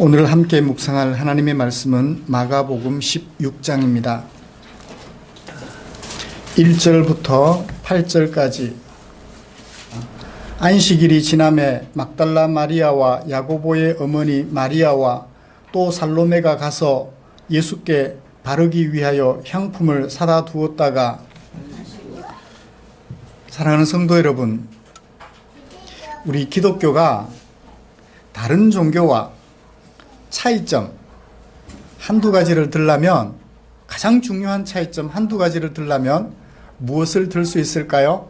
오늘 함께 묵상할 하나님의 말씀은 마가복음 16장입니다. 1절부터 8절까지. 안식일이 지남에 막달라 마리아와 야고보의 어머니 마리아와 또 살로메가 가서 예수께 바르기 위하여 향품을 사다 두었다가. 사랑하는 성도 여러분, 우리 기독교가 다른 종교와 차이점 한두 가지를 들라면, 가장 중요한 차이점 한두 가지를 들라면 무엇을 들 수 있을까요?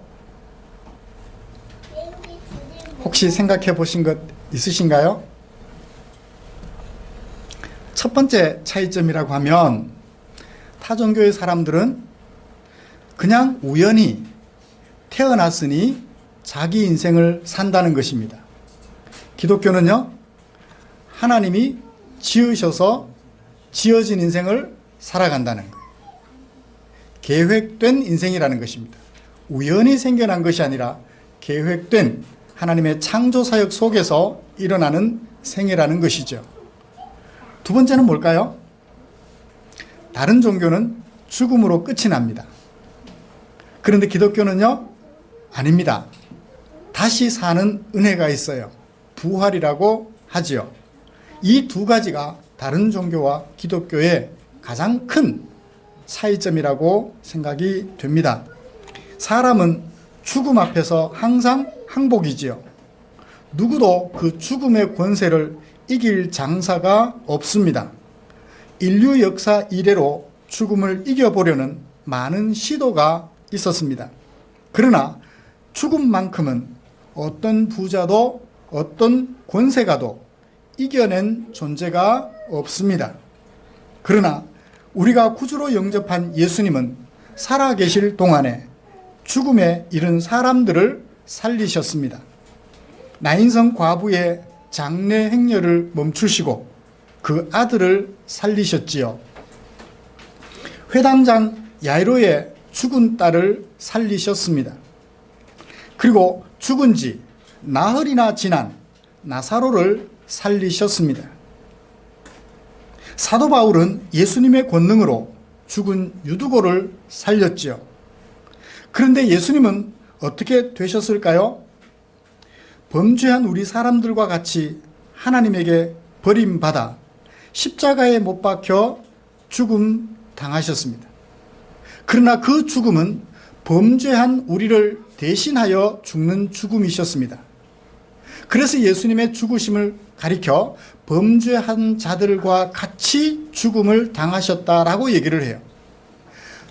혹시 생각해 보신 것 있으신가요? 첫 번째 차이점이라고 하면, 타 종교의 사람들은 그냥 우연히 태어났으니 자기 인생을 산다는 것입니다. 기독교는요, 하나님이 지으셔서 지어진 인생을 살아간다는 거예요. 계획된 인생이라는 것입니다. 우연히 생겨난 것이 아니라 계획된 하나님의 창조 사역 속에서 일어나는 생애라는 것이죠. 두 번째는 뭘까요? 다른 종교는 죽음으로 끝이 납니다. 그런데 기독교는요, 아닙니다. 다시 사는 은혜가 있어요. 부활이라고 하지요. 이 두 가지가 다른 종교와 기독교의 가장 큰 차이점이라고 생각이 됩니다. 사람은 죽음 앞에서 항상 항복이지요. 누구도 그 죽음의 권세를 이길 장사가 없습니다. 인류 역사 이래로 죽음을 이겨보려는 많은 시도가 있었습니다. 그러나 죽음만큼은 어떤 부자도 어떤 권세가도 이겨낸 존재가 없습니다. 그러나 우리가 구주로 영접한 예수님은 살아계실 동안에 죽음에 이른 사람들을 살리셨습니다. 나인성 과부의 장례 행렬을 멈추시고 그 아들을 살리셨지요. 회당장 야이로의 죽은 딸을 살리셨습니다. 그리고 죽은 지 나흘이나 지난 나사로를 살리셨습니다. 사도 바울은 예수님의 권능으로 죽은 유두고를 살렸지요. 그런데 예수님은 어떻게 되셨을까요? 범죄한 우리 사람들과 같이 하나님에게 버림받아 십자가에 못 박혀 죽음 당하셨습니다. 그러나 그 죽음은 범죄한 우리를 대신하여 죽는 죽음이셨습니다. 그래서 예수님의 죽으심을 가리켜 범죄한 자들과 같이 죽음을 당하셨다라고 얘기를 해요.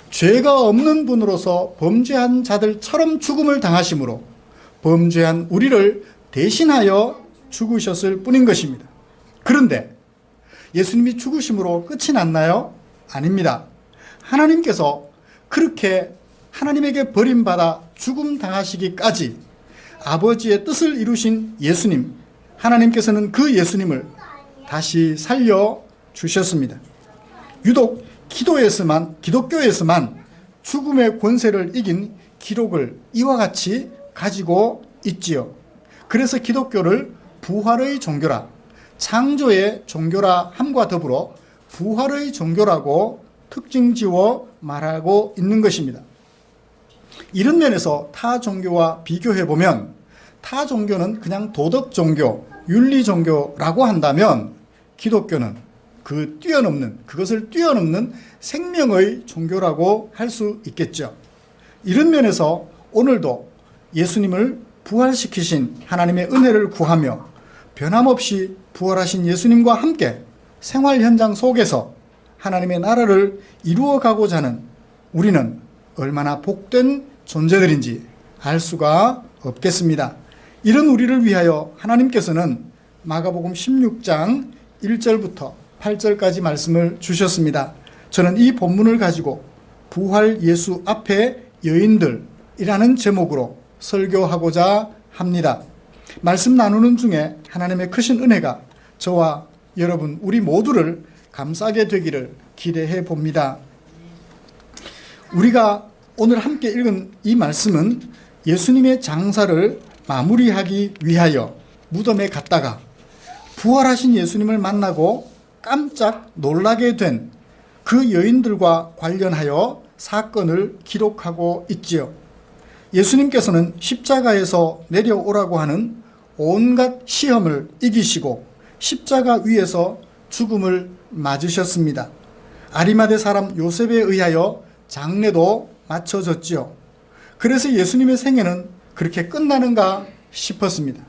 죄가 없는 분으로서 범죄한 자들처럼 죽음을 당하심으로 범죄한 우리를 대신하여 죽으셨을 뿐인 것입니다. 그런데 예수님이 죽으심으로 끝이 났나요? 아닙니다. 하나님께서 그렇게 하나님에게 버림받아 죽음 당하시기까지 아버지의 뜻을 이루신 예수님, 하나님께서는 그 예수님을 다시 살려주셨습니다. 유독 기독교에서만 죽음의 권세를 이긴 기록을 이와 같이 가지고 있지요. 그래서 기독교를 부활의 종교라, 창조의 종교라 함과 더불어 부활의 종교라고 특징 지어 말하고 있는 것입니다. 이런 면에서 타 종교와 비교해보면, 타 종교는 그냥 도덕 종교, 윤리 종교라고 한다면 기독교는 그것을 뛰어넘는 생명의 종교라고 할 수 있겠죠. 이런 면에서 오늘도 예수님을 부활시키신 하나님의 은혜를 구하며 변함없이 부활하신 예수님과 함께 생활 현장 속에서 하나님의 나라를 이루어가고자 하는 우리는 얼마나 복된 존재들인지 알 수가 없겠습니다. 이런 우리를 위하여 하나님께서는 마가복음 16장 1절부터 8절까지 말씀을 주셨습니다. 저는 이 본문을 가지고 부활 예수 앞에 여인들이라는 제목으로 설교하고자 합니다. 말씀 나누는 중에 하나님의 크신 은혜가 저와 여러분 우리 모두를 감싸게 되기를 기대해 봅니다. 우리가 오늘 함께 읽은 이 말씀은 예수님의 장사를 마무리하기 위하여 무덤에 갔다가 부활하신 예수님을 만나고 깜짝 놀라게 된 그 여인들과 관련하여 사건을 기록하고 있지요. 예수님께서는 십자가에서 내려오라고 하는 온갖 시험을 이기시고 십자가 위에서 죽음을 맞으셨습니다. 아리마대 사람 요셉에 의하여 장례도 마쳐졌지요. 그래서 예수님의 생애는 그렇게 끝나는가 싶었습니다.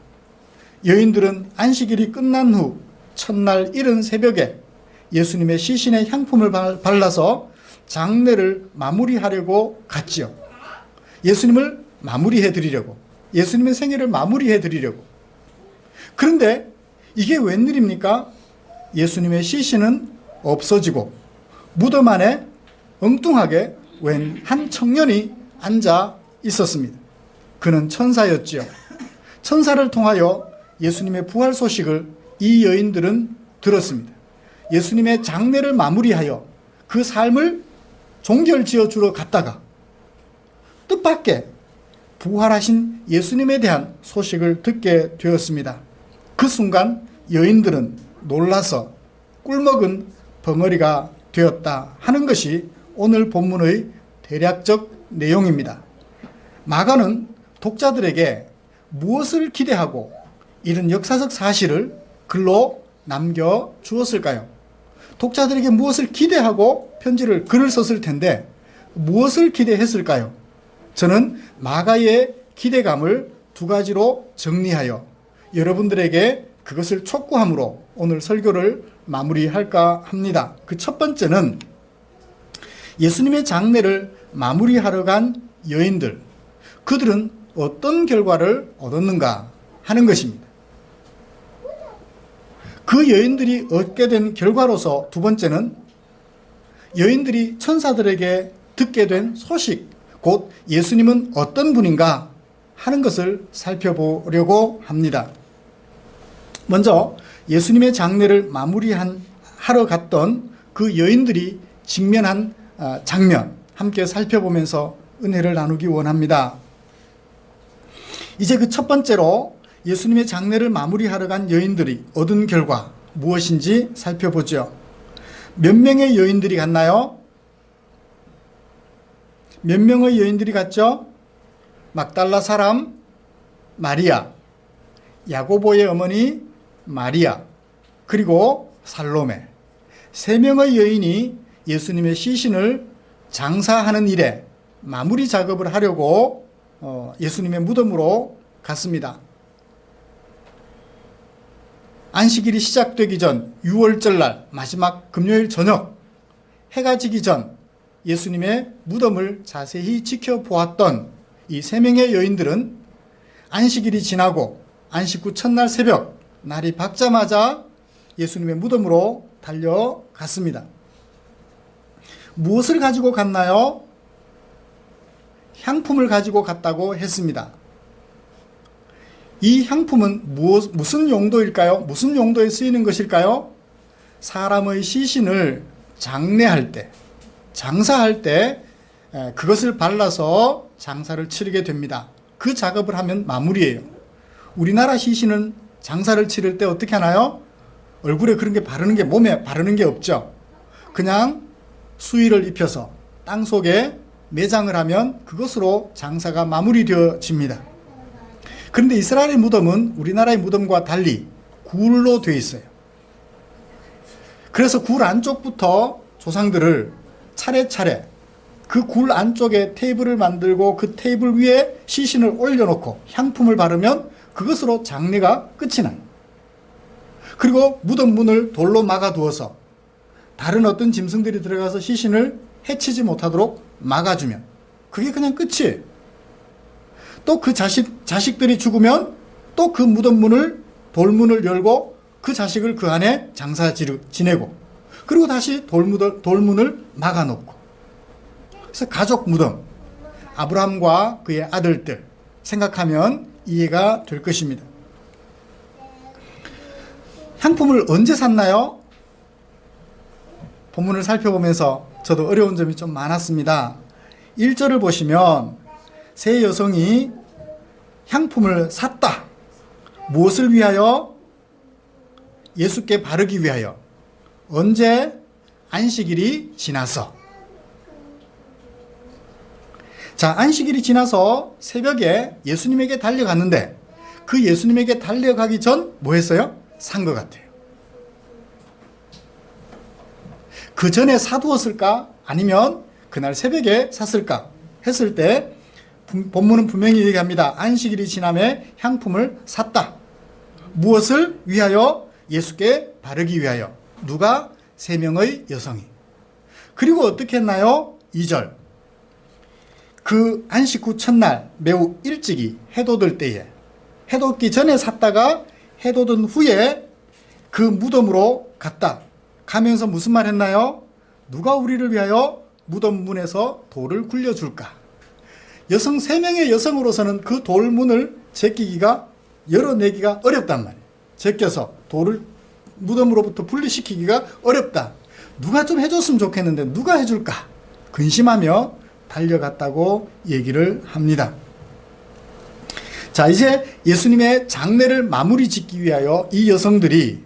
여인들은 안식일이 끝난 후 첫날 이른 새벽에 예수님의 시신에 향품을 발라서 장례를 마무리하려고 갔지요. 예수님을 마무리해 드리려고, 예수님의 생애를 마무리해 드리려고. 그런데 이게 웬일입니까? 예수님의 시신은 없어지고 무덤 안에 엉뚱하게 웬 한 청년이 앉아 있었습니다. 그는 천사였지요. 천사를 통하여 예수님의 부활 소식을 이 여인들은 들었습니다. 예수님의 장례를 마무리하여 그 삶을 종결지어 주러 갔다가 뜻밖의 부활하신 예수님에 대한 소식을 듣게 되었습니다. 그 순간 여인들은 놀라서 꿀먹은 벙어리가 되었다 하는 것이 오늘 본문의 대략적 내용입니다. 마가는 독자들에게 무엇을 기대하고 이런 역사적 사실을 글로 남겨주었을까요? 독자들에게 무엇을 기대하고 편지를 글을 썼을 텐데 무엇을 기대했을까요? 저는 마가의 기대감을 두 가지로 정리하여 여러분들에게 그것을 촉구함으로 오늘 설교를 마무리할까 합니다. 그 첫 번째는 예수님의 장례를 마무리하러 간 여인들, 그들은 어떤 결과를 얻었는가 하는 것입니다. 그 여인들이 얻게 된 결과로서 두 번째는 여인들이 천사들에게 듣게 된 소식, 곧 예수님은 어떤 분인가 하는 것을 살펴보려고 합니다. 먼저 예수님의 장례를 마무리하러 갔던 그 여인들이 직면한 장면 함께 살펴보면서 은혜를 나누기 원합니다. 이제 그 첫 번째로 예수님의 장례를 마무리하러 간 여인들이 얻은 결과 무엇인지 살펴보죠. 몇 명의 여인들이 갔나요? 몇 명의 여인들이 갔죠? 막달라 사람 마리아, 야고보의 어머니 마리아, 그리고 살로메. 세 명의 여인이 예수님의 시신을 장사하는 일에 마무리 작업을 하려고 예수님의 무덤으로 갔습니다. 안식일이 시작되기 전 6월절 날 마지막 금요일 저녁 해가 지기 전 예수님의 무덤을 자세히 지켜보았던 이 세 명의 여인들은 안식일이 지나고 안식 후 첫날 새벽 날이 밝자마자 예수님의 무덤으로 달려갔습니다. 무엇을 가지고 갔나요? 향품을 가지고 갔다고 했습니다. 이 향품은 무슨 용도일까요? 무슨 용도에 쓰이는 것일까요? 사람의 시신을 장례할 때, 장사할 때 그것을 발라서 장사를 치르게 됩니다. 그 작업을 하면 마무리예요. 우리나라 시신은 장사를 치를 때 어떻게 하나요? 얼굴에 그런 게 바르는 게, 몸에 바르는 게 없죠. 그냥 수의를 입혀서 땅 속에 매장을 하면 그것으로 장사가 마무리되어집니다. 그런데 이스라엘의 무덤은 우리나라의 무덤과 달리 굴로 되어 있어요. 그래서 굴 안쪽부터 조상들을 차례차례 그 굴 안쪽에 테이블을 만들고 그 테이블 위에 시신을 올려놓고 향품을 바르면 그것으로 장례가 끝이 나요. 그리고 무덤 문을 돌로 막아두어서 다른 어떤 짐승들이 들어가서 시신을 해치지 못하도록 막아주면 그게 그냥 끝이에요. 또 그 자식들이 죽으면 또 그 무덤 문을, 돌문을 열고 그 자식을 그 안에 장사 지내고 그리고 다시 돌문을 막아놓고. 그래서 가족 무덤, 아브라함과 그의 아들들 생각하면 이해가 될 것입니다. 향품을 언제 샀나요? 본문을 살펴보면서 저도 어려운 점이 좀 많았습니다. 1절을 보시면 세 여성이 향품을 샀다. 무엇을 위하여? 예수께 바르기 위하여. 언제? 안식일이 지나서. 자, 안식일이 지나서 새벽에 예수님에게 달려갔는데 그 예수님에게 달려가기 전 뭐 했어요? 산 것 같아요. 그 전에 사두었을까? 아니면 그날 새벽에 샀을까? 했을 때 본문은 분명히 얘기합니다. 안식일이 지남에 향품을 샀다. 무엇을 위하여? 예수께 바르기 위하여. 누가? 3명의 여성이. 그리고 어떻게 했나요? 2절. 그 안식 후 첫날 매우 일찍이 해 돋을 때에, 해 돋기 전에 샀다가 해 돋은 후에 그 무덤으로 갔다. 가면서 무슨 말 했나요? 누가 우리를 위하여 무덤 문에서 돌을 굴려줄까? 여성 3명의 여성으로서는 그 돌문을 제끼기가, 열어내기가 어렵단 말이에요. 제껴서 돌을 무덤으로부터 분리시키기가 어렵다. 누가 좀 해줬으면 좋겠는데 누가 해줄까? 근심하며 달려갔다고 얘기를 합니다. 자, 이제 예수님의 장례를 마무리 짓기 위하여 이 여성들이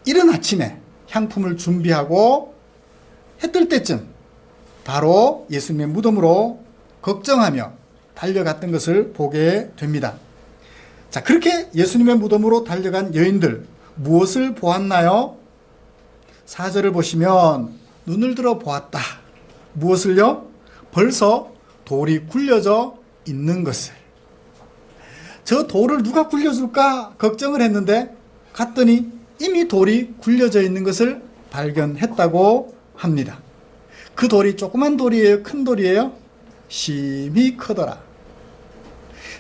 이른 아침에 향품을 준비하고 해 뜰 때쯤 바로 예수님의 무덤으로 걱정하며 달려갔던 것을 보게 됩니다. 자, 그렇게 예수님의 무덤으로 달려간 여인들, 무엇을 보았나요? 4절을 보시면 눈을 들어 보았다. 무엇을요? 벌써 돌이 굴려져 있는 것을. 저 돌을 누가 굴려줄까 걱정을 했는데 갔더니 이미 돌이 굴려져 있는 것을 발견했다고 합니다. 그 돌이 조그만 돌이에요? 큰 돌이에요? 심히 크더라.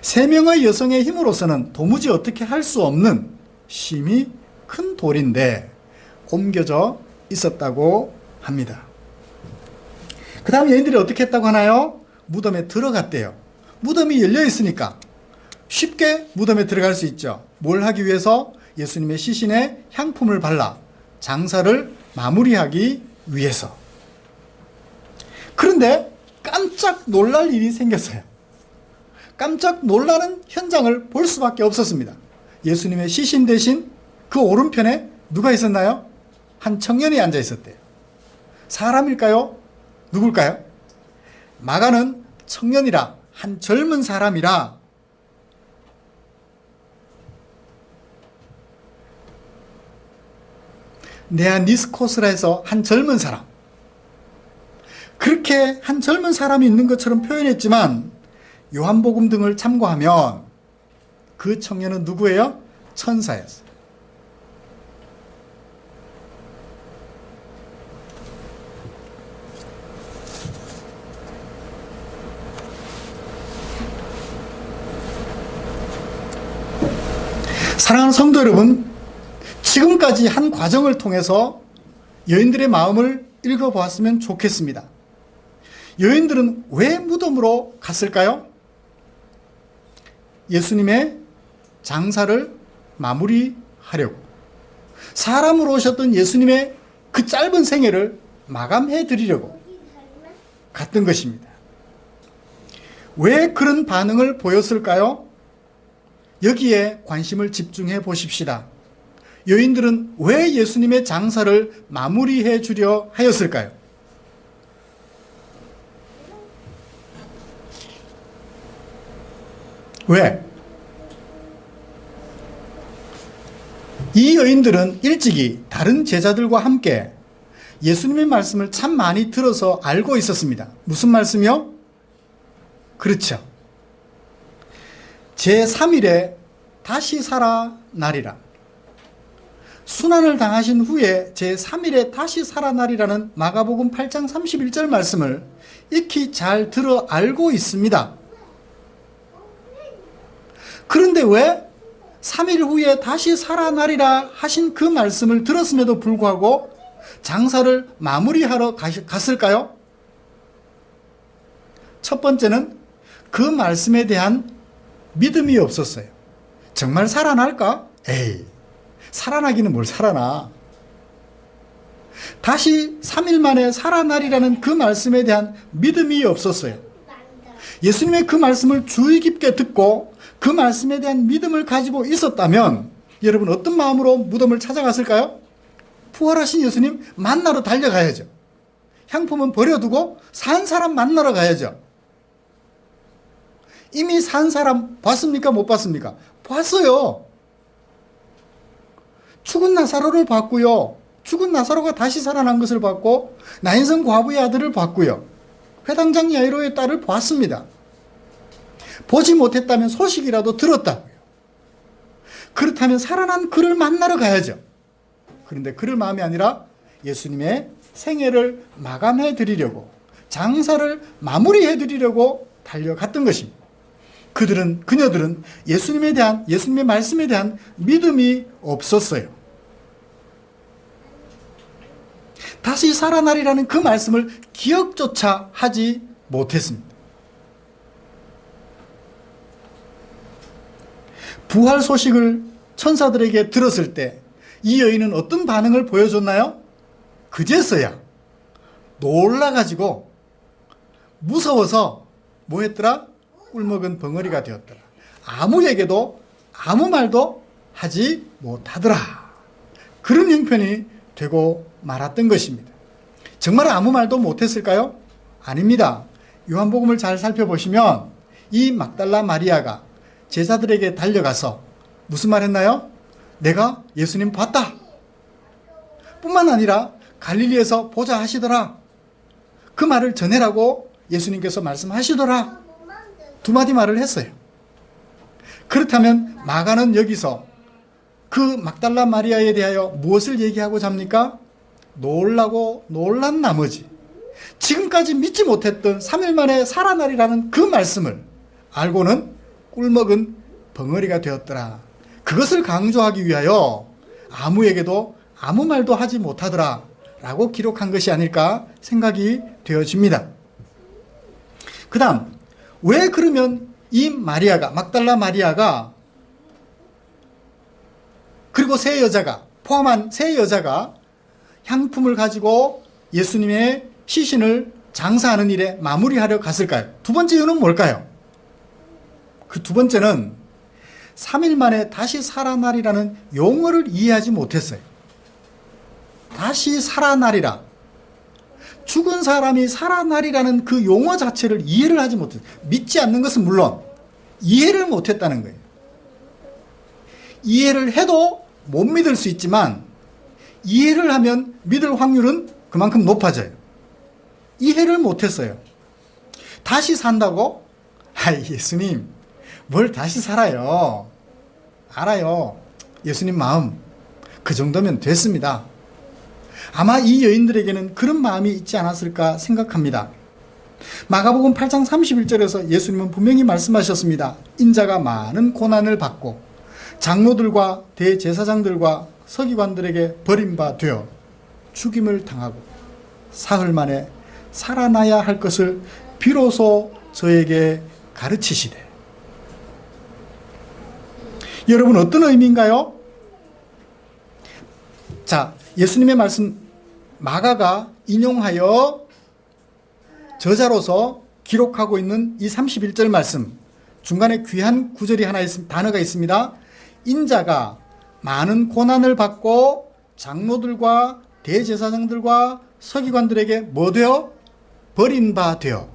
3명의 여성의 힘으로서는 도무지 어떻게 할 수 없는 심히 큰 돌인데 옮겨져 있었다고 합니다. 그 다음 여인들이 어떻게 했다고 하나요? 무덤에 들어갔대요. 무덤이 열려 있으니까 쉽게 무덤에 들어갈 수 있죠. 뭘 하기 위해서? 예수님의 시신에 향품을 발라 장사를 마무리하기 위해서. 그런데 깜짝 놀랄 일이 생겼어요. 깜짝 놀라는 현장을 볼 수밖에 없었습니다. 예수님의 시신 대신 그 오른편에 누가 있었나요? 한 청년이 앉아 있었대요. 사람일까요? 누굴까요? 마가는 청년이라, 한 젊은 사람이라 네아니스코스라 해서 한 젊은 사람, 그렇게 한 젊은 사람이 있는 것처럼 표현했지만 요한복음 등을 참고하면 그 청년은 누구예요? 천사였어요. 사랑하는 성도 여러분, 지금까지 한 과정을 통해서 여인들의 마음을 읽어보았으면 좋겠습니다. 여인들은 왜 무덤으로 갔을까요? 예수님의 장사를 마무리하려고, 사람으로 오셨던 예수님의 그 짧은 생애를 마감해 드리려고 갔던 것입니다. 왜 그런 반응을 보였을까요? 여기에 관심을 집중해 보십시다. 여인들은 왜 예수님의 장사를 마무리해 주려 하였을까요? 왜? 이 여인들은 일찍이 다른 제자들과 함께 예수님의 말씀을 참 많이 들어서 알고 있었습니다. 무슨 말씀이요? 그렇죠. 제3일에 다시 살아나리라. 순환을 당하신 후에 제3일에 다시 살아나리라는 마가복음 8장 31절 말씀을 익히 잘 들어 알고 있습니다. 그런데 왜 3일 후에 다시 살아나리라 하신 그 말씀을 들었음에도 불구하고 장사를 마무리하러 갔을까요? 첫 번째는 그 말씀에 대한 믿음이 없었어요. 정말 살아날까? 에이, 살아나기는 뭘 살아나. 다시 3일 만에 살아나리라는 그 말씀에 대한 믿음이 없었어요. 예수님의 그 말씀을 주의 깊게 듣고 그 말씀에 대한 믿음을 가지고 있었다면 여러분 어떤 마음으로 무덤을 찾아갔을까요? 부활하신 예수님 만나러 달려가야죠. 향품은 버려두고 산 사람 만나러 가야죠. 이미 산 사람 봤습니까? 못 봤습니까? 봤어요. 죽은 나사로를 봤고요. 죽은 나사로가 다시 살아난 것을 봤고, 나인성 과부의 아들을 봤고요. 회당장 야이로의 딸을 봤습니다. 보지 못했다면 소식이라도 들었다고요. 그렇다면 살아난 그를 만나러 가야죠. 그런데 그럴 마음이 아니라 예수님의 생애를 마감해 드리려고, 장사를 마무리해 드리려고 달려갔던 것입니다. 그녀들은 예수님의 말씀에 대한 믿음이 없었어요. 다시 살아나리라는 그 말씀을 기억조차 하지 못했습니다. 부활 소식을 천사들에게 들었을 때 이 여인은 어떤 반응을 보여줬나요? 그제서야 놀라가지고 무서워서 뭐 했더라? 꿀먹은 벙어리가 되었더라. 아무에게도 아무 말도 하지 못하더라. 그런 형편이 되고 말았던 것입니다. 정말 아무 말도 못했을까요? 아닙니다. 요한복음을 잘 살펴보시면 이 막달라 마리아가 제자들에게 달려가서 무슨 말 했나요? 내가 예수님 봤다. 뿐만 아니라 갈릴리에서 보자 하시더라. 그 말을 전해라고 예수님께서 말씀하시더라. 두 마디 말을 했어요. 그렇다면 마가는 여기서 그 막달라 마리아에 대하여 무엇을 얘기하고자 합니까? 놀란 나머지 지금까지 믿지 못했던 3일 만에 살아나리라는 그 말씀을 알고는 꿀먹은 벙어리가 되었더라. 그것을 강조하기 위하여 아무에게도 아무 말도 하지 못하더라 라고 기록한 것이 아닐까 생각이 되어집니다. 그 다음, 왜 그러면 이 마리아가, 막달라 마리아가, 그리고 포함한 세 여자가 향품을 가지고 예수님의 시신을 장사하는 일에 마무리하려 갔을까요? 두 번째 이유는 뭘까요? 그 두 번째는 3일 만에 다시 살아나리라는 용어를 이해하지 못했어요. 다시 살아나리라. 죽은 사람이 살아나리라는 그 용어 자체를 이해를 하지 못했어요. 믿지 않는 것은 물론 이해를 못했다는 거예요. 이해를 해도 못 믿을 수 있지만 이해를 하면 믿을 확률은 그만큼 높아져요. 이해를 못했어요. 다시 산다고? 예수님 뭘 다시 살아요. 알아요. 예수님 마음 그 정도면 됐습니다. 아마 이 여인들에게는 그런 마음이 있지 않았을까 생각합니다. 마가복음 8장 31절에서 예수님은 분명히 말씀하셨습니다. 인자가 많은 고난을 받고 장로들과 대제사장들과 서기관들에게 버림받아 죽임을 당하고 사흘 만에 살아나야 할 것을 비로소 저에게 가르치시되. 여러분 어떤 의미인가요? 자, 예수님의 말씀 마가가 인용하여 저자로서 기록하고 있는 이 31절 말씀 중간에 귀한 구절이 단어가 있습니다. 인자가 많은 고난을 받고 장로들과 대제사장들과 서기관들에게 뭐 되어? 버린 바 되어.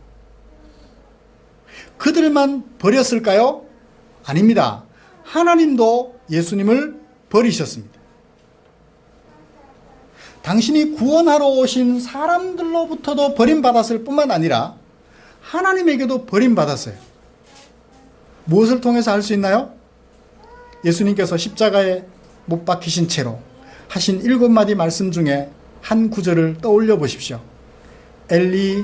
그들만 버렸을까요? 아닙니다. 하나님도 예수님을 버리셨습니다. 당신이 구원하러 오신 사람들로부터도 버림받았을 뿐만 아니라 하나님에게도 버림받았어요. 무엇을 통해서 알 수 있나요? 예수님께서 십자가에 못 박히신 채로 하신 7마디 말씀 중에 한 구절을 떠올려 보십시오. 엘리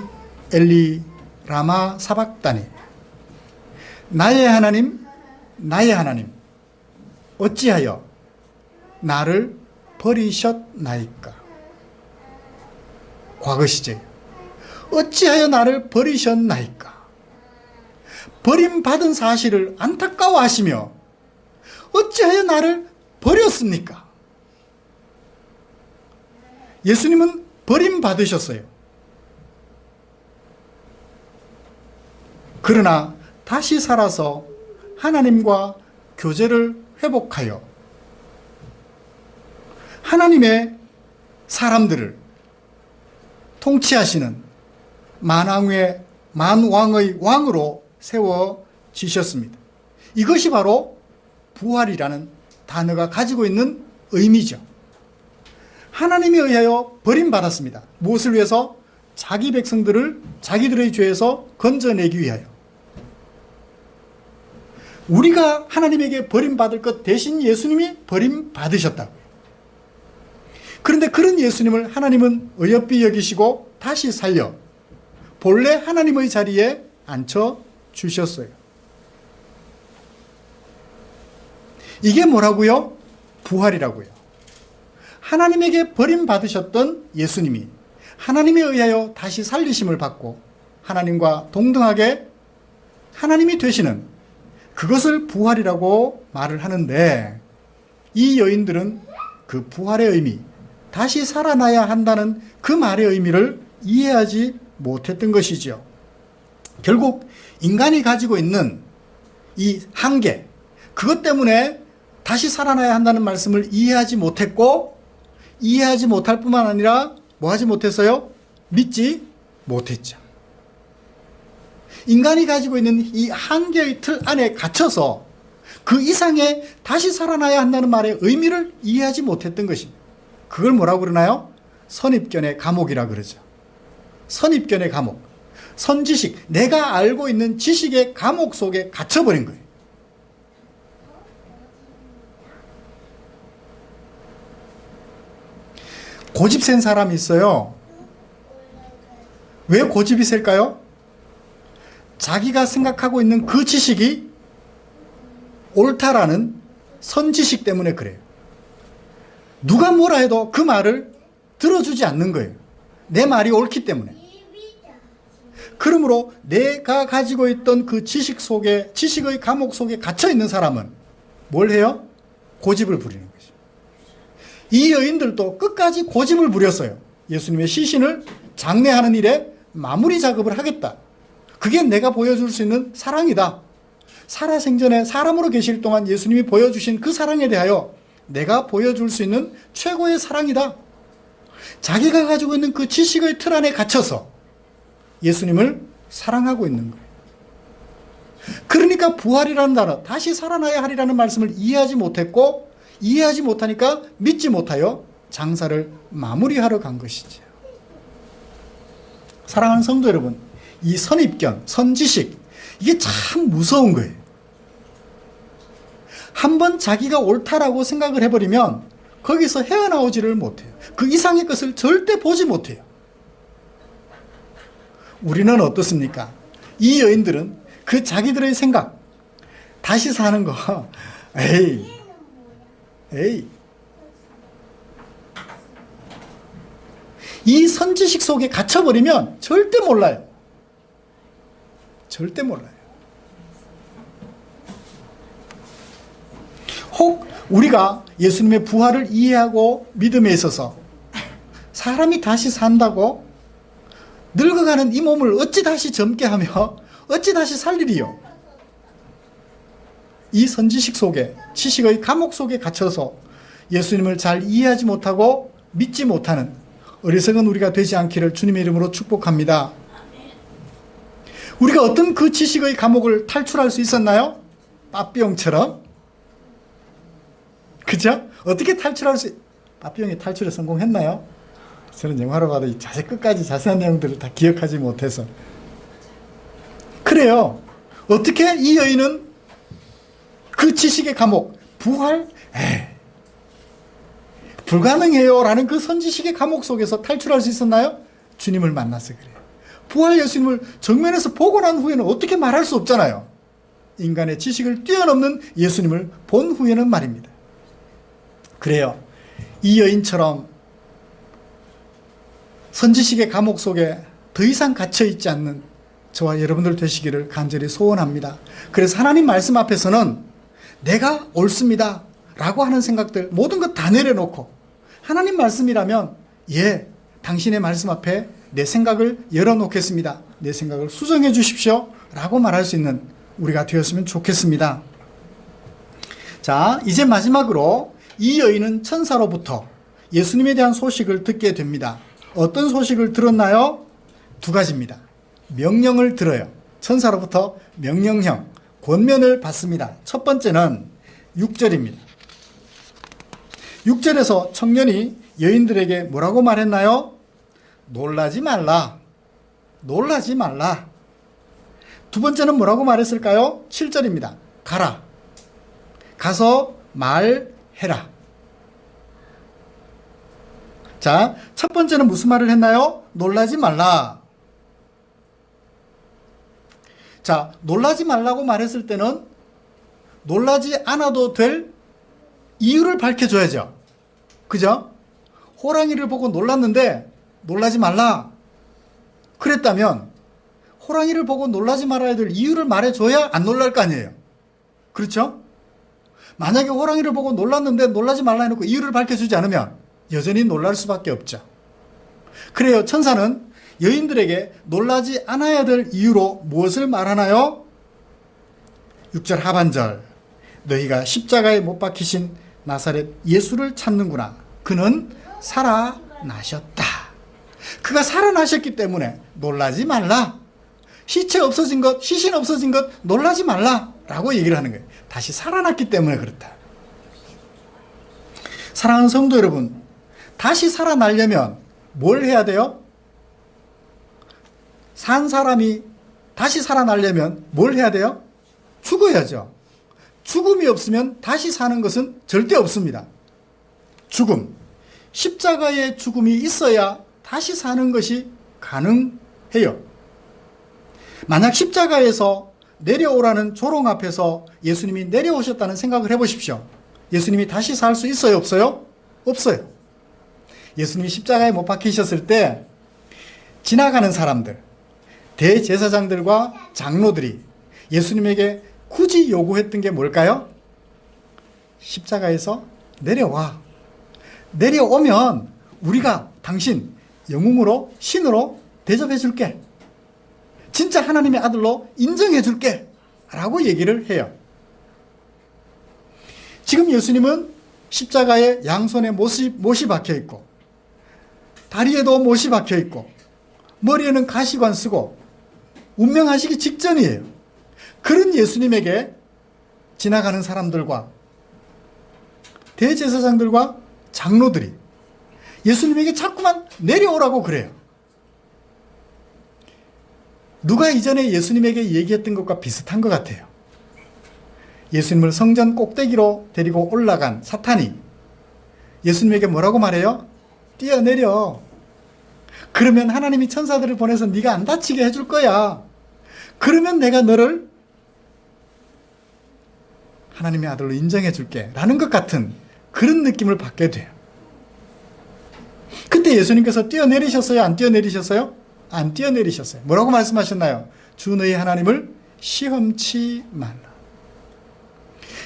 엘리 라마 사박다니. 나의 하나님 나의 하나님 어찌하여 나를 버리셨나이까. 과거 시제 어찌하여 나를 버리셨나이까. 버림받은 사실을 안타까워하시며 어찌하여 나를 버렸습니까? 예수님은 버림받으셨어요. 그러나 다시 살아서 하나님과 교제를 회복하여 하나님의 사람들을 통치하시는 만왕의 왕으로 세워지셨습니다. 이것이 바로 부활이라는 단어가 가지고 있는 의미죠. 하나님에 의하여 버림받았습니다. 무엇을 위해서? 자기 백성들을 자기들의 죄에서 건져내기 위하여. 우리가 하나님에게 버림받을 것 대신 예수님이 버림받으셨다고요. 그런데 그런 예수님을 하나님은 어여삐 여기시고 다시 살려 본래 하나님의 자리에 앉혀주셨어요. 이게 뭐라고요? 부활이라고요. 하나님에게 버림받으셨던 예수님이 하나님에 의하여 다시 살리심을 받고 하나님과 동등하게 하나님이 되시는 그것을 부활이라고 말을 하는데, 이 여인들은 그 부활의 의미, 다시 살아나야 한다는 그 말의 의미를 이해하지 못했던 것이죠. 결국 인간이 가지고 있는 이 한계, 그것 때문에 다시 살아나야 한다는 말씀을 이해하지 못했고, 이해하지 못할 뿐만 아니라 뭐 하지 못했어요? 믿지 못했죠. 인간이 가지고 있는 이 한계의 틀 안에 갇혀서 그 이상의 다시 살아나야 한다는 말의 의미를 이해하지 못했던 것입니다. 그걸 뭐라고 그러나요? 선입견의 감옥이라 그러죠. 선입견의 감옥. 선지식, 내가 알고 있는 지식의 감옥 속에 갇혀버린 거예요. 고집 센 사람이 있어요. 왜 고집이 셀까요? 자기가 생각하고 있는 그 지식이 옳다라는 선지식 때문에 그래요. 누가 뭐라 해도 그 말을 들어주지 않는 거예요. 내 말이 옳기 때문에. 그러므로 내가 가지고 있던 그 지식 속에, 지식의 감옥 속에 갇혀 있는 사람은 뭘 해요? 고집을 부리는 것입니다. 이 여인들도 끝까지 고집을 부렸어요. 예수님의 시신을 장례하는 일에 마무리 작업을 하겠다. 그게 내가 보여줄 수 있는 사랑이다. 살아생전에 사람으로 계실 동안 예수님이 보여주신 그 사랑에 대하여 내가 보여줄 수 있는 최고의 사랑이다. 자기가 가지고 있는 그 지식의 틀 안에 갇혀서 예수님을 사랑하고 있는 거예요. 그러니까 부활이라는 단어, 다시 살아나야 하리라는 말씀을 이해하지 못했고, 이해하지 못하니까 믿지 못하여 장사를 마무리하러 간 것이죠. 사랑하는 성도 여러분, 이 선입견, 선지식, 이게 참 무서운 거예요. 한번 자기가 옳다라고 생각을 해버리면 거기서 헤어나오지를 못해요. 그 이상의 것을 절대 보지 못해요. 우리는 어떻습니까? 이 여인들은 그 자기들의 생각, 다시 사는 거, 에이. 이 선지식 속에 갇혀버리면 절대 몰라요. 절대 몰라요. 혹 우리가 예수님의 부활을 이해하고 믿음에 있어서 사람이 다시 산다고 늙어가는 이 몸을 어찌 다시 젊게 하며 어찌 다시 살리리요? 이 선지식 속에, 지식의 감옥 속에 갇혀서 예수님을 잘 이해하지 못하고 믿지 못하는 어리석은 우리가 되지 않기를 주님의 이름으로 축복합니다. 우리가 어떤 그 지식의 감옥을 탈출할 수 있었나요? 빠삐용처럼. 그죠? 어떻게 탈출할 수, 빠삐용이 탈출에 성공했나요? 저는 영화로 봐도 이 끝까지 자세한 내용들을 다 기억하지 못해서. 그래요. 어떻게 이 여인은 그 지식의 감옥, 부활? 불가능해요 라는 그 선지식의 감옥 속에서 탈출할 수 있었나요? 주님을 만나서 그래요. 부활 예수님을 정면에서 보고 난 후에는 어떻게 말할 수 없잖아요. 인간의 지식을 뛰어넘는 예수님을 본 후에는 말입니다. 그래요. 이 여인처럼 선지식의 감옥 속에 더 이상 갇혀있지 않는 저와 여러분들 되시기를 간절히 소원합니다. 그래서 하나님 말씀 앞에서는 내가 옳습니다 라고 하는 생각들 모든 것 다 내려놓고 하나님 말씀이라면 당신의 말씀 앞에 내 생각을 열어놓겠습니다. 내 생각을 수정해 주십시오 라고 말할 수 있는 우리가 되었으면 좋겠습니다. 자, 이제 마지막으로 이 여인은 천사로부터 예수님에 대한 소식을 듣게 됩니다. 어떤 소식을 들었나요? 두 가지입니다. 명령을 들어요. 천사로부터 명령형, 권면을 받습니다. 첫 번째는 6절입니다. 6절에서 청년이 여인들에게 뭐라고 말했나요? 놀라지 말라. 놀라지 말라. 두 번째는 뭐라고 말했을까요? 7절입니다. 가라. 가서 말해라. 자, 첫 번째는 무슨 말을 했나요? 놀라지 말라. 자, 놀라지 말라고 말했을 때는 놀라지 않아도 될 이유를 밝혀줘야죠. 그죠? 호랑이를 보고 놀랐는데 놀라지 말라. 그랬다면 호랑이를 보고 놀라지 말아야 될 이유를 말해줘야 안 놀랄 거 아니에요. 그렇죠? 만약에 호랑이를 보고 놀랐는데 놀라지 말라 해놓고 이유를 밝혀주지 않으면 여전히 놀랄 수밖에 없죠. 그래요. 천사는 여인들에게 놀라지 않아야 될 이유로 무엇을 말하나요? 6절 하반절. 너희가 십자가에 못 박히신 나사렛 예수를 찾는구나. 그는 살아나셨다. 그가 살아나셨기 때문에 놀라지 말라. 시체 없어진 것, 시신 없어진 것 놀라지 말라 라고 얘기를 하는 거예요. 다시 살아났기 때문에 그렇다. 사랑하는 성도 여러분, 다시 살아나려면 뭘 해야 돼요? 산 사람이 다시 살아나려면 뭘 해야 돼요? 죽어야죠. 죽음이 없으면 다시 사는 것은 절대 없습니다. 죽음, 십자가의 죽음이 있어야 다시 사는 것이 가능해요. 만약 십자가에서 내려오라는 조롱 앞에서 예수님이 내려오셨다는 생각을 해보십시오. 예수님이 다시 살 수 있어요? 없어요? 없어요. 예수님이 십자가에 못 박히셨을 때 지나가는 사람들, 대제사장들과 장로들이 예수님에게 굳이 요구했던 게 뭘까요? 십자가에서 내려와. 내려오면 우리가 당신 영웅으로, 신으로 대접해 줄게. 진짜 하나님의 아들로 인정해 줄게. 라고 얘기를 해요. 지금 예수님은 십자가에 양손에 못이 박혀 있고, 다리에도 못이 박혀 있고, 머리에는 가시관 쓰고, 운명하시기 직전이에요. 그런 예수님에게 지나가는 사람들과 대제사장들과 장로들이 예수님에게 자꾸만 내려오라고 그래요. 누가 이전에 예수님에게 얘기했던 것과 비슷한 것 같아요. 예수님을 성전 꼭대기로 데리고 올라간 사탄이 예수님에게 뭐라고 말해요? 뛰어내려. 그러면 하나님이 천사들을 보내서 네가 안 다치게 해줄 거야. 그러면 내가 너를 하나님의 아들로 인정해 줄게. 라는 것 같은 그런 느낌을 받게 돼요. 그때 예수님께서 뛰어내리셨어요? 안 뛰어내리셨어요? 안 뛰어내리셨어요. 뭐라고 말씀하셨나요? 주 너희 하나님을 시험치 말라.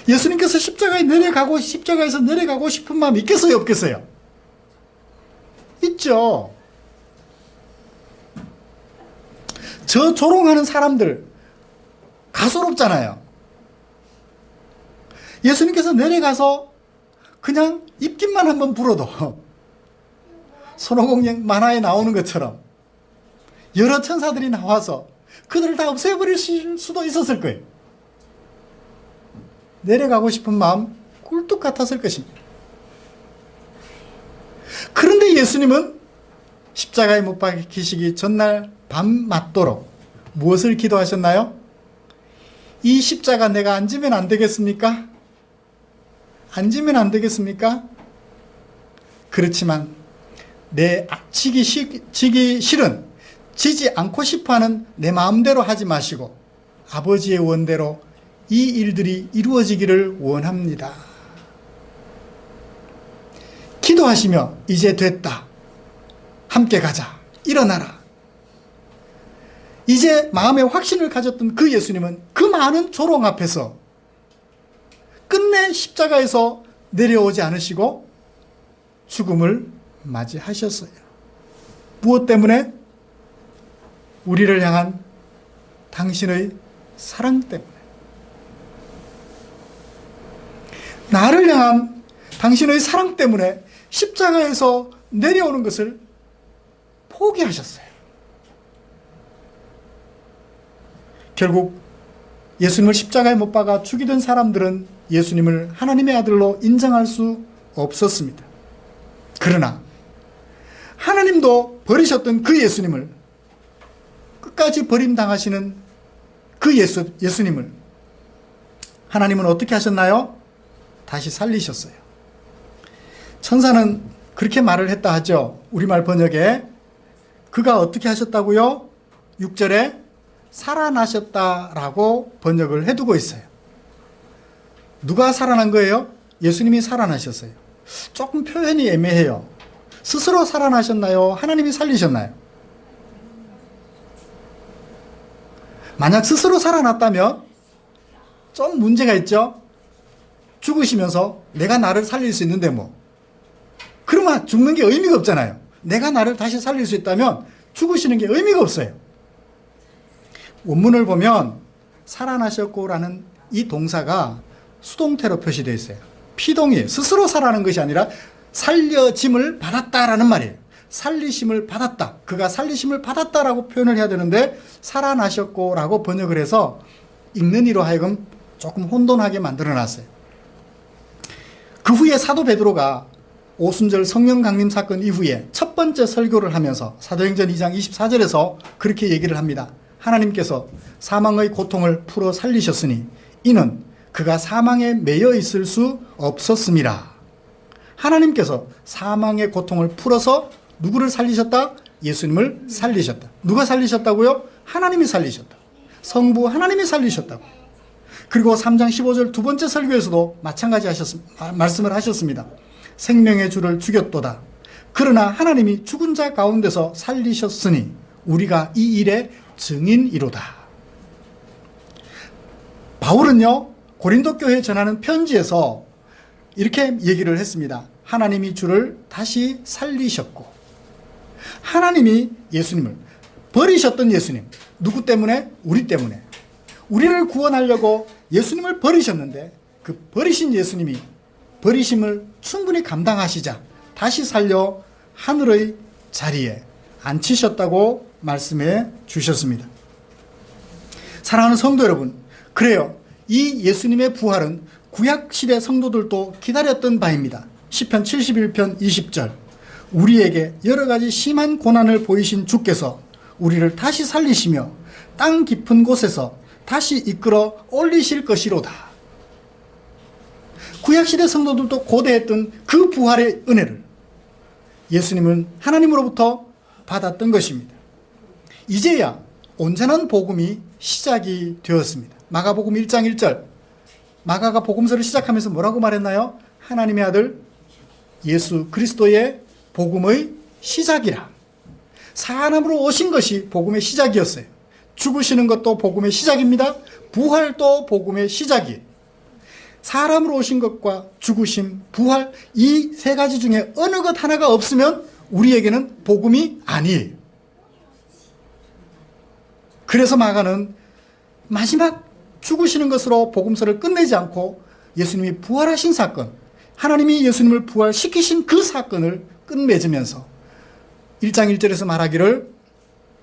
예수님께서 십자가에서 내려가고 싶은 마음 있겠어요? 없겠어요? 있죠. 저 조롱하는 사람들 가소롭잖아요. 예수님께서 내려가서 그냥 입김만 한번 불어도 손오공 만화에 나오는 것처럼 여러 천사들이 나와서 그들을 다 없애버릴 수도 있었을 거예요. 내려가고 싶은 마음 꿀뚝 같았을 것입니다. 그런데 예수님은 십자가에 못 박히시기 전날 밤 맞도록 무엇을 기도하셨나요? 이 십자가 내가 안 지면 안 되겠습니까? 안 지면 안 되겠습니까? 그렇지만 내 지기 싫은, 지지 않고 싶어하는 내 마음대로 하지 마시고 아버지의 원대로 이 일들이 이루어지기를 원합니다. 기도하시며 이제 됐다. 함께 가자. 일어나라. 이제 마음에 확신을 가졌던 그 예수님은 그 많은 조롱 앞에서 끝내 십자가에서 내려오지 않으시고 죽음을 맞이하셨어요. 무엇 때문에? 우리를 향한 당신의 사랑 때문에. 나를 향한 당신의 사랑 때문에 십자가에서 내려오는 것을 포기하셨어요. 결국 예수님을 십자가에 못 박아 죽이던 사람들은 예수님을 하나님의 아들로 인정할 수 없었습니다. 그러나 하나님도 버리셨던 그 예수님을, 끝까지 버림당하시는 그 예수님을 하나님은 어떻게 하셨나요? 다시 살리셨어요. 천사는 그렇게 말을 했다 하죠. 우리말 번역에 그가 어떻게 하셨다고요? 6절에 살아나셨다라고 번역을 해두고 있어요. 누가 살아난 거예요? 예수님이 살아나셨어요. 조금 표현이 애매해요. 스스로 살아나셨나요? 하나님이 살리셨나요? 만약 스스로 살아났다면 좀 문제가 있죠? 죽으시면서 내가 나를 살릴 수 있는데 뭐. 그러면 죽는 게 의미가 없잖아요. 내가 나를 다시 살릴 수 있다면 죽으시는 게 의미가 없어요. 원문을 보면 살아나셨고라는 이 동사가 수동태로 표시되어 있어요. 피동이에요. 스스로 살아난 것이 아니라 살려짐을 받았다라는 말이에요. 살리심을 받았다. 그가 살리심을 받았다라고 표현을 해야 되는데 살아나셨고라고 번역을 해서 읽는 이로 하여금 조금 혼돈하게 만들어놨어요. 그 후에 사도 베드로가 오순절 성령 강림 사건 이후에 첫 번째 설교를 하면서 사도행전 2장 24절에서 그렇게 얘기를 합니다. 하나님께서 사망의 고통을 풀어 살리셨으니 이는 그가 사망에 매여 있을 수 없었음이라. 하나님께서 사망의 고통을 풀어서 누구를 살리셨다? 예수님을 살리셨다. 누가 살리셨다고요? 하나님이 살리셨다. 성부 하나님이 살리셨다고. 그리고 3장 15절 두 번째 설교에서도 마찬가지 말씀을 하셨습니다. 생명의 주를 죽였도다. 그러나 하나님이 죽은 자 가운데서 살리셨으니 우리가 이 일의 증인이로다. 바울은요, 고린도 교회에 전하는 편지에서 이렇게 얘기를 했습니다. 하나님이 주를 다시 살리셨고, 하나님이 예수님을 버리셨던 예수님, 누구 때문에? 우리 때문에. 우리를 구원하려고 예수님을 버리셨는데 그 버리신 예수님이 버리심을 충분히 감당하시자 다시 살려 하늘의 자리에 앉히셨다고 말씀해 주셨습니다. 사랑하는 성도 여러분, 그래요. 이 예수님의 부활은 구약시대 성도들도 기다렸던 바입니다. 시편 71편 20절 우리에게 여러 가지 심한 고난을 보이신 주께서 우리를 다시 살리시며 땅 깊은 곳에서 다시 이끌어 올리실 것이로다. 구약시대 성도들도 고대했던 그 부활의 은혜를 예수님은 하나님으로부터 받았던 것입니다. 이제야 온전한 복음이 시작이 되었습니다. 마가복음 1장 1절 마가가 복음서를 시작하면서 뭐라고 말했나요? 하나님의 아들 예수 그리스도의 복음의 시작이라. 사람으로 오신 것이 복음의 시작이었어요. 죽으시는 것도 복음의 시작입니다. 부활도 복음의 시작이에요. 사람으로 오신 것과 죽으심, 부활 이 세 가지 중에 어느 것 하나가 없으면 우리에게는 복음이 아니에요. 그래서 마가는 마지막 죽으시는 것으로 복음서를 끝내지 않고 예수님이 부활하신 사건, 하나님이 예수님을 부활시키신 그 사건을 끝맺으면서 1장 1절에서 말하기를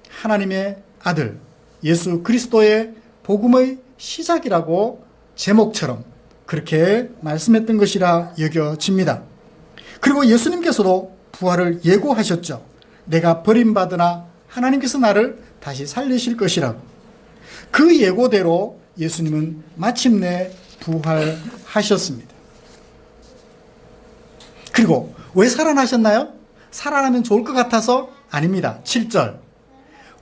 하나님의 아들 예수 그리스도의 복음의 시작이라고 제목처럼 그렇게 말씀했던 것이라 여겨집니다. 그리고 예수님께서도 부활을 예고하셨죠. 내가 버림받으나 하나님께서 나를 다시 살리실 것이라고. 그 예고대로 예수님은 마침내 부활하셨습니다. 그리고 왜 살아나셨나요? 살아나면 좋을 것 같아서? 아닙니다. 7절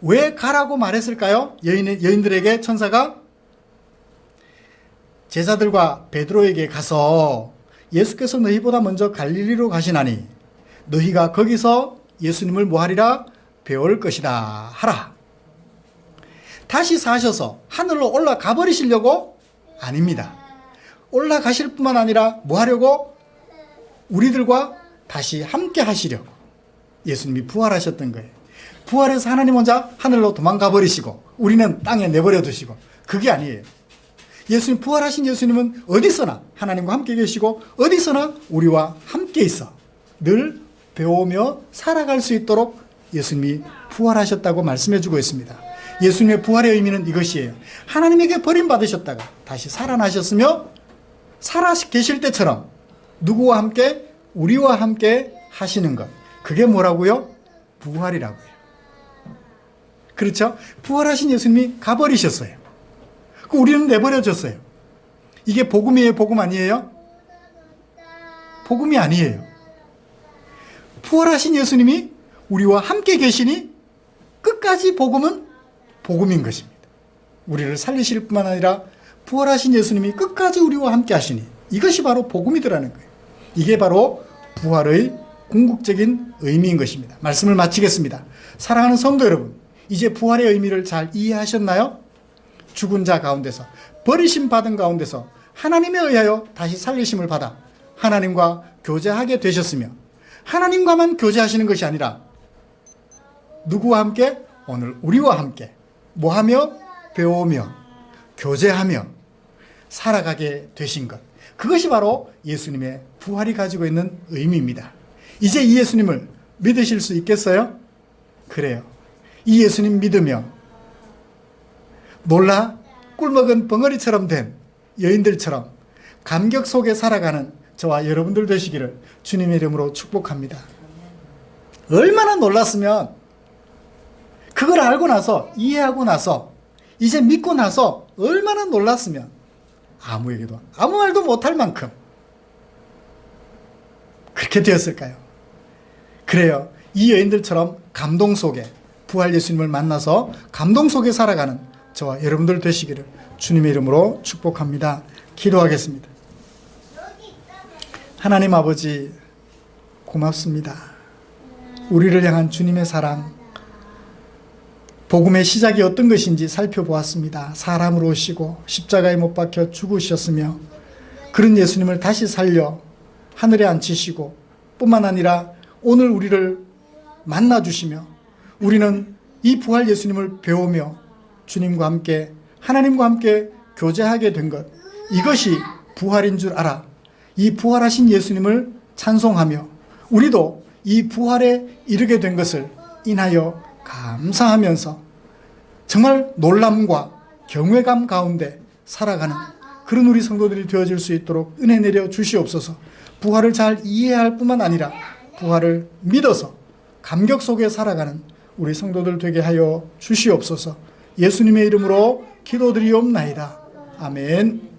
왜 가라고 말했을까요? 여인들에게 천사가 제자들과 베드로에게 가서 예수께서 너희보다 먼저 갈릴리로 가시나니 너희가 거기서 예수님을 뭐하리라? 배울 것이다 하라. 다시 사셔서 하늘로 올라가 버리시려고? 아닙니다. 올라가실 뿐만 아니라 뭐 하려고? 우리들과 다시 함께 하시려고. 예수님이 부활하셨던 거예요. 부활해서 하나님 혼자 하늘로 도망가 버리시고 우리는 땅에 내버려 두시고, 그게 아니에요. 예수님, 부활하신 예수님은 어디서나 하나님과 함께 계시고 어디서나 우리와 함께 있어 늘 배우며 살아갈 수 있도록 예수님이 부활하셨다고 말씀해 주고 있습니다. 예수님의 부활의 의미는 이것이에요. 하나님에게 버림받으셨다가 다시 살아나셨으며 살아 계실 때처럼 누구와 함께? 우리와 함께 하시는 것. 그게 뭐라고요? 부활이라고요. 그렇죠? 부활하신 예수님이 가버리셨어요. 우리는 내버려졌어요. 이게 복음이에요? 복음 아니에요? 복음이 아니에요. 부활하신 예수님이 우리와 함께 계시니 끝까지 복음은 복음인 것입니다. 우리를 살리실 뿐만 아니라 부활하신 예수님이 끝까지 우리와 함께 하시니 이것이 바로 복음이더라는 거예요. 이게 바로 부활의 궁극적인 의미인 것입니다. 말씀을 마치겠습니다. 사랑하는 성도 여러분, 이제 부활의 의미를 잘 이해하셨나요? 죽은 자 가운데서, 버리심 받은 가운데서 하나님에 의하여 다시 살리심을 받아 하나님과 교제하게 되셨으며, 하나님과만 교제하시는 것이 아니라 누구와 함께? 오늘 우리와 함께 뭐하며? 배우며 교제하며 살아가게 되신 것. 그것이 바로 예수님의 부활이 가지고 있는 의미입니다. 이제 이 예수님을 믿으실 수 있겠어요? 그래요. 이 예수님 믿으며 놀라 꿀먹은 벙어리처럼 된 여인들처럼 감격 속에 살아가는 저와 여러분들 되시기를 주님의 이름으로 축복합니다. 얼마나 놀랐으면 그걸 알고 나서, 이해하고 나서, 이제 믿고 나서 얼마나 놀랐으면 아무에게도 아무 말도 못할 만큼 그렇게 되었을까요? 그래요. 이 여인들처럼 감동 속에 부활 예수님을 만나서 감동 속에 살아가는 저와 여러분들 되시기를 주님의 이름으로 축복합니다. 기도하겠습니다. 하나님 아버지, 고맙습니다. 우리를 향한 주님의 사랑, 복음의 시작이 어떤 것인지 살펴보았습니다. 사람으로 오시고 십자가에 못 박혀 죽으셨으며 그런 예수님을 다시 살려 하늘에 앉히시고 뿐만 아니라 오늘 우리를 만나주시며 우리는 이 부활 예수님을 배우며 주님과 함께 하나님과 함께 교제하게 된 것, 이것이 부활인 줄 알아 이 부활하신 예수님을 찬송하며 우리도 이 부활에 이르게 된 것을 인하여 감사하면서 정말 놀람과 경외감 가운데 살아가는 그런 우리 성도들이 되어질 수 있도록 은혜 내려 주시옵소서. 부활을 잘 이해할 뿐만 아니라 부활을 믿어서 감격 속에 살아가는 우리 성도들 되게 하여 주시옵소서. 예수님의 이름으로 기도드리옵나이다. 아멘.